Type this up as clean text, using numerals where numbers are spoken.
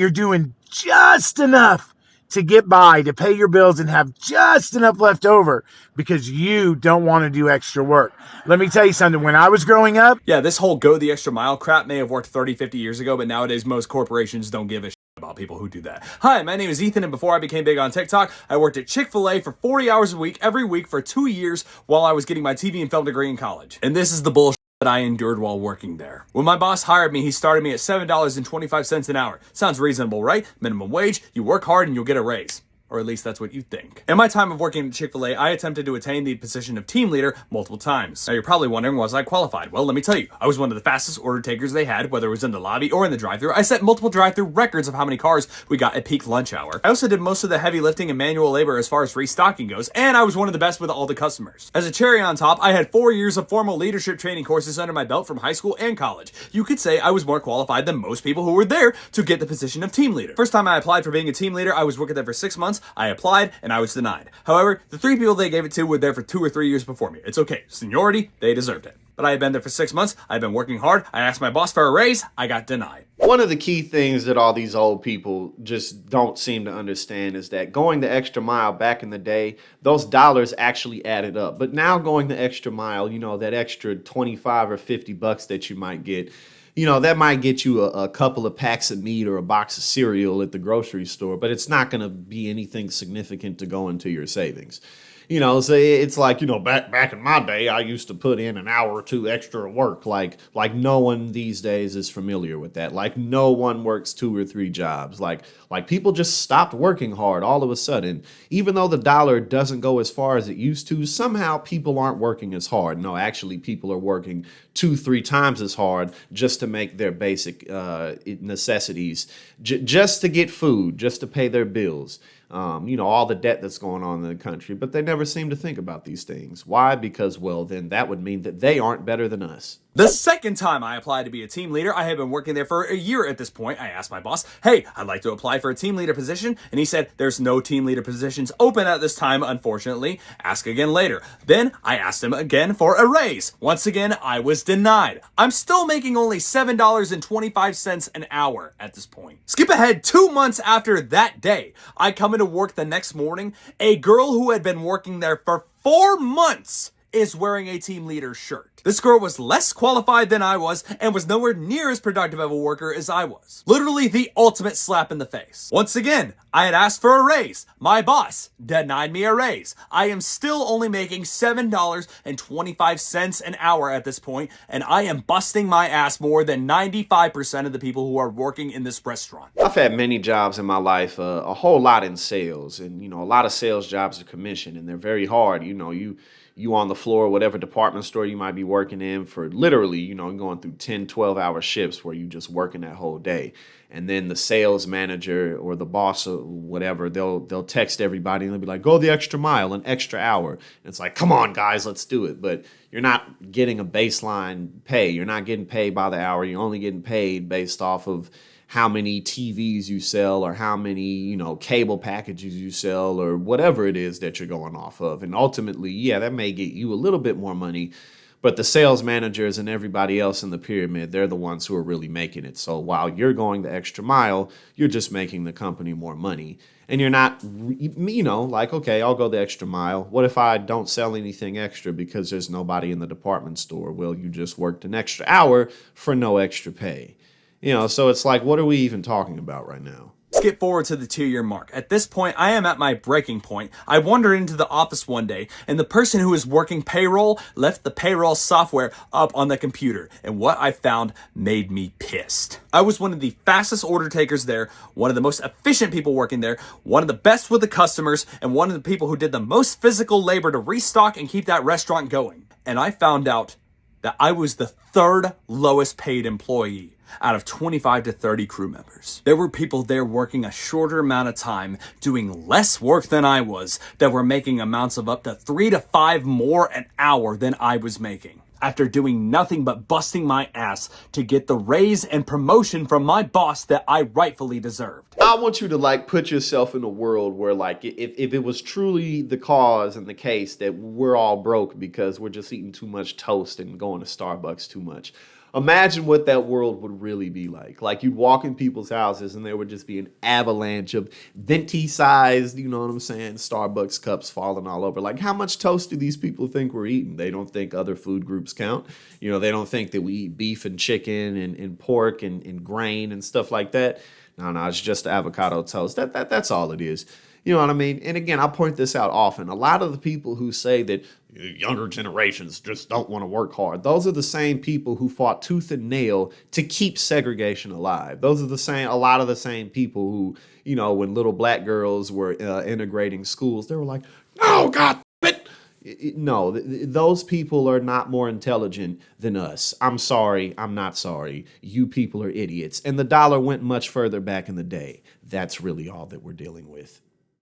You're doing just enough to get by, to pay your bills and have just enough left over because you don't want to do extra work. Let me tell you something. When I was growing up, Yeah, this whole go the extra mile crap may have worked 30, 50 years ago, but nowadays most corporations don't give a shit about people who do that. Hi, my name is Ethan, and before I became big on TikTok, I worked at Chick-fil-A for 40 hours a week, every week for 2 years while I was getting my TV and film degree in college. And this is the bullshit that I endured while working there. When my boss hired me, he started me at $7.25 an hour. Sounds reasonable, right? Minimum wage, you work hard and you'll get a raise. Or at least that's what you think. In my time of working at Chick-fil-A, I attempted to attain the position of team leader multiple times. Now you're probably wondering, was I qualified? Well, let me tell you, I was one of the fastest order takers they had, whether it was in the lobby or in the drive-thru. I set multiple drive-thru records of how many cars we got at peak lunch hour. I also did most of the heavy lifting and manual labor as far as restocking goes, and I was one of the best with all the customers. As a cherry on top, I had 4 years of formal leadership training courses under my belt from high school and college. You could say I was more qualified than most people who were there to get the position of team leader. First time I applied for being a team leader, I was working there for 6 months. I applied, and I was denied. However, the 3 people they gave it to were there for 2 or 3 years before me. It's okay. Seniority, they deserved it. But I had been there for 6 months. I'd been working hard. I asked my boss for a raise. I got denied. One of the key things that all these old people just don't seem to understand is that going the extra mile back in the day, those dollars actually added up. But now going the extra mile, that extra 25 or 50 bucks that you might get, that might get you a couple of packs of meat or a box of cereal at the grocery store, but it's not going to be anything significant to go into your savings. So it's like, back in my day, I used to put in an hour or two extra work. Like no one these days is familiar with that. Like no one works 2 or 3 jobs. Like people just stopped working hard all of a sudden. Even though the dollar doesn't go as far as it used to, somehow people aren't working as hard. No, actually people are working 2, 3 times as hard just to make their basic necessities, just to get food, just to pay their bills. All the debt that's going on in the country, but they never seem to think about these things. Why? Because, well, then that would mean that they aren't better than us. The second time I applied to be a team leader, I had been working there for a year at this point. I asked my boss, hey, I'd like to apply for a team leader position. And he said, there's no team leader positions open at this time, unfortunately. Ask again later. Then I asked him again for a raise. Once again, I was denied. I'm still making only $7.25 an hour at this point. Skip ahead 2 months after that day. I come into work the next morning. A girl who had been working there for 4 months is wearing a team leader shirt. This girl was less qualified than I was and was nowhere near as productive of a worker as I was. Literally the ultimate slap in the face. Once again, I had asked for a raise. My boss denied me a raise. I am still only making $7.25 an hour at this point, and I am busting my ass more than 95% of the people who are working in this restaurant. I've had many jobs in my life, a whole lot in sales, and a lot of sales jobs are commission, and they're very hard. You on the floor, whatever department store you might be working in for literally, going through 10, 12-hour shifts where you just working that whole day. And then the sales manager or the boss or whatever, they'll text everybody and they'll be like, go the extra mile, an extra hour. And it's like, come on, guys, let's do it. But you're not getting a baseline pay. You're not getting paid by the hour. You're only getting paid based off of how many TVs you sell or how many, cable packages you sell or whatever it is that you're going off of. And ultimately, yeah, that may get you a little bit more money, but the sales managers and everybody else in the pyramid, they're the ones who are really making it. So while you're going the extra mile, you're just making the company more money. And you're not, like, okay, I'll go the extra mile. What if I don't sell anything extra because there's nobody in the department store? Well, you just worked an extra hour for no extra pay. So it's like, what are we even talking about right now? Skip forward to the 2-year mark. At this point, I am at my breaking point. I wandered into the office one day, and the person who was working payroll left the payroll software up on the computer, and what I found made me pissed. I was one of the fastest order takers there, one of the most efficient people working there, one of the best with the customers, and one of the people who did the most physical labor to restock and keep that restaurant going. And I found out that I was the 3rd lowest paid employee out of 25 to 30 crew members. There were people there working a shorter amount of time, doing less work than I was, that were making amounts of up to 3 to 5 more an hour than I was making, after doing nothing but busting my ass to get the raise and promotion from my boss that I rightfully deserved. I want you to put yourself in a world where if it was truly the cause and the case that we're all broke because we're just eating too much toast and going to Starbucks too much. Imagine what that world would really be like. Like you'd walk in people's houses and there would just be an avalanche of venti-sized, you know what I'm saying, Starbucks cups falling all over. Like how much toast do these people think we're eating? They don't think other food groups count. You know, they don't think that we eat beef and chicken and pork and grain and stuff like that. No, it's just avocado toast. That's all it is. You know what I mean? And again, I point this out often. A lot of the people who say that younger generations just don't want to work hard, those are the same people who fought tooth and nail to keep segregation alive. Those are a lot of the same people who, you know, when little black girls were integrating schools, they were like, "Oh God, no, those people are not more intelligent than us. I'm sorry. I'm not sorry. You people are idiots." And the dollar went much further back in the day. That's really all that we're dealing with.